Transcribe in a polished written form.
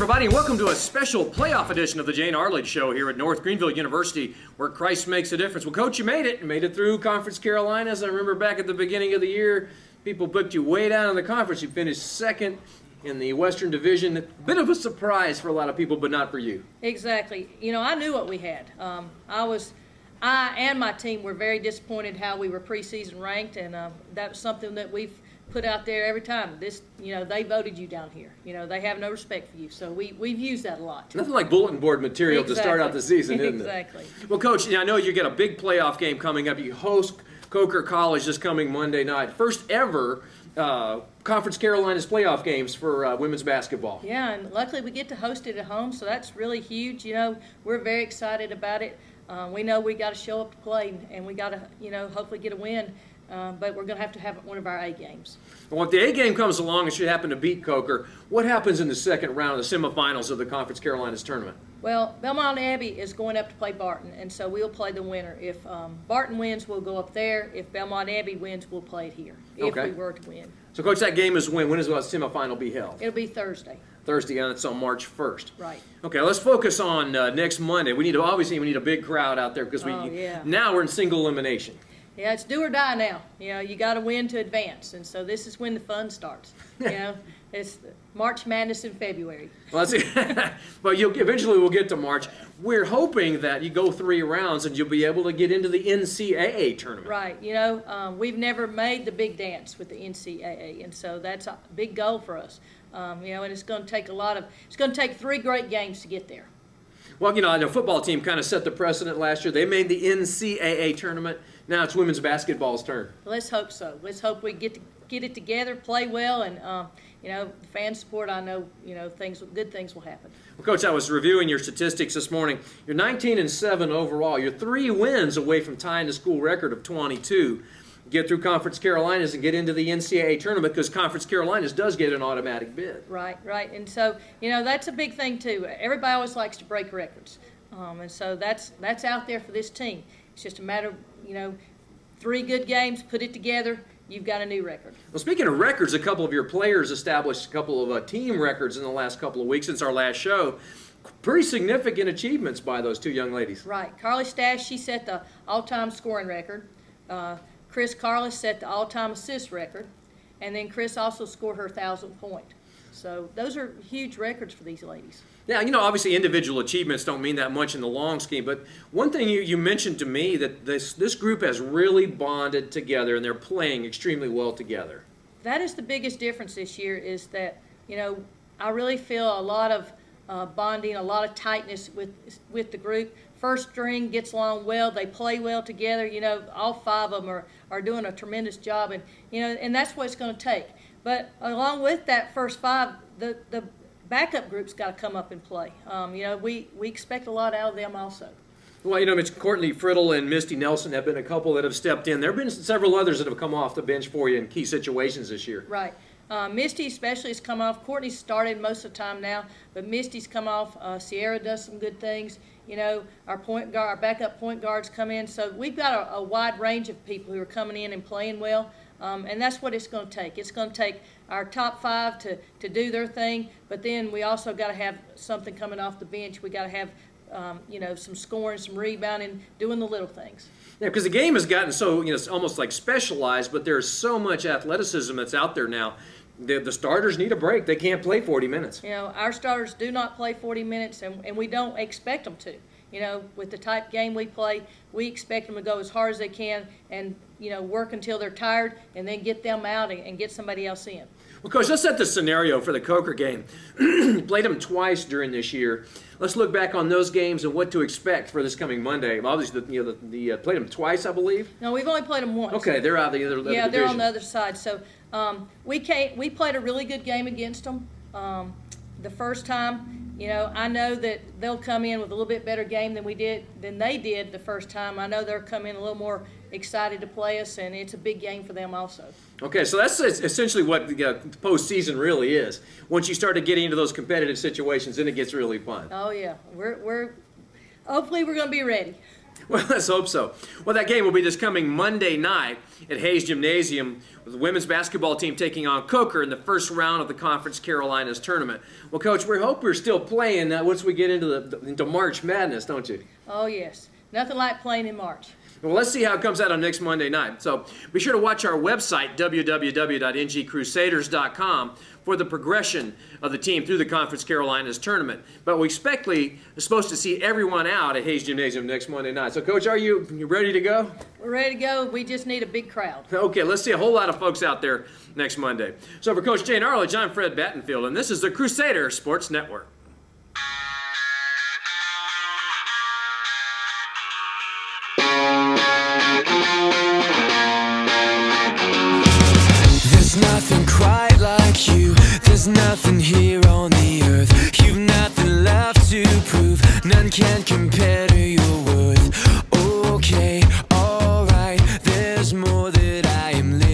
everybody, and welcome to a special playoff edition of the Jayne Arledge Show here at North Greenville University, where Christ makes a difference. Well, Coach, you made it. You made it through Conference Carolinas. I remember back at the beginning of the year, people booked you way down in the conference. You finished second in the Western Division. A bit of a surprise for a lot of people, but not for you. Exactly. You know, I knew what we had. I and my team were very disappointed how we were preseason ranked, and that was something that we've put out there every time. They voted you down here. They have no respect for you. So we've used that a lot. Nothing like bulletin board material to start out the season, isn't it? Exactly. Well, Coach, I know you got a big playoff game coming up. You host Coker College this coming Monday night. First ever Conference Carolinas playoff games for women's basketball. Yeah, and luckily we get to host it at home, so that's really huge. We're very excited about it. We know we got to show up to play, and we got to, hopefully get a win. But we're going to have one of our A games. Well, if the A game comes along and should happen to beat Coker, what happens in the second round of the semifinals of the Conference Carolinas tournament? Well, Belmont Abbey is going up to play Barton, and so we'll play the winner. If Barton wins, we'll go up there. If Belmont Abbey wins, we'll play it here, if we were to win. So, Coach, that game is when? When is the semifinal be held? It'll be Thursday. Thursday, and it's on March 1st. Right. Okay, let's focus on next Monday. Obviously we need a big crowd out there because now we're in single elimination. Yeah, it's do or die now. You got to win to advance, and so this is when the fun starts. It's March Madness in February. Well, that's it. But eventually we'll get to March. We're hoping that you go 3 rounds and you'll be able to get into the NCAA tournament. Right. We've never made the big dance with the NCAA, and so that's a big goal for us. And it's going to take it's going to take 3 great games to get there. Well, the football team kind of set the precedent last year. They made the NCAA tournament. Now it's women's basketball's turn. Let's hope so. Let's hope we get it together, play well, and fan support. I know good things will happen. Well, Coach, I was reviewing your statistics this morning. You're 19-7 overall. You're 3 wins away from tying the school record of 22. Get through Conference Carolinas and get into the NCAA tournament because Conference Carolinas does get an automatic bid. Right. And so, that's a big thing, too. Everybody always likes to break records. And so that's out there for this team. It's just a matter of, 3 good games, put it together, you've got a new record. Well, speaking of records, a couple of your players established a couple of team records in the last couple of weeks since our last show. Pretty significant achievements by those 2 young ladies. Right. Carly Stash, she set the all-time scoring record. Chris Carlis set the all-time assist record, and then Chris also scored her 1,000th point. So those are huge records for these ladies. Yeah, obviously individual achievements don't mean that much in the long scheme, but one thing you mentioned to me that this group has really bonded together and they're playing extremely well together. That is the biggest difference this year is that, I really feel a lot of bonding, a lot of tightness with the group. First string gets along well. They play well together. All 5 of them are doing a tremendous job, and that's what it's going to take. But along with that first 5, the backup group's got to come up and play. We expect a lot out of them also. Well, it's Courtney Friddle and Misty Nelson have been a couple that have stepped in. There have been several others that have come off the bench for you in key situations this year. Right. Misty especially has come off. Courtney's started most of the time now, but Misty's come off. Sierra does some good things. Our backup point guards come in. So we've got a wide range of people who are coming in and playing well, and that's what it's going to take. It's going to take our top 5 to do their thing, but then we also got to have something coming off the bench. We got to have some scoring, some rebounding, doing the little things. Yeah, because the game has gotten so, it's almost like specialized, but there's so much athleticism that's out there now. The starters need a break. They can't play 40 minutes. Our starters do not play 40 minutes, and we don't expect them to. With the type game we play, we expect them to go as hard as they can and, work until they're tired and then get them out and get somebody else in. Well, Coach, let's set the scenario for the Coker game. You played them twice during this year. Let's look back on those games and what to expect for this coming Monday. Obviously, played them twice, I believe. No, we've only played them once. Okay, they're out of the other division. Yeah, they're on the other side. So we played a really good game against them the first time. I know that they'll come in with a little bit better game than they did the first time. I know they'll come in a little more excited to play us, and it's a big game for them also. Okay, so that's essentially what the postseason really is. Once you start to get into those competitive situations, then it gets really fun. Oh yeah, hopefully we're going to be ready. Well, let's hope so. Well, that game will be this coming Monday night at Hayes Gymnasium with the women's basketball team taking on Coker in the first round of the Conference Carolinas tournament. Well, Coach, we hope we're still playing once we get into March Madness, don't you? Oh, yes. Nothing like playing in March. Well, let's see how it comes out on next Monday night. So be sure to watch our website, www.ngcrusaders.com, for the progression of the team through the Conference Carolinas tournament. But we expect are supposed to see everyone out at Hayes Gymnasium next Monday night. So, Coach, are you ready to go? We're ready to go. We just need a big crowd. Okay, let's see a whole lot of folks out there next Monday. So for Coach Jayne Arledge, I'm Fred Battenfield, and this is the Crusader Sports Network. There's nothing quite like you. There's nothing here on the earth. You've nothing left to prove. None can compare to your worth. Okay, alright. There's more that I am living.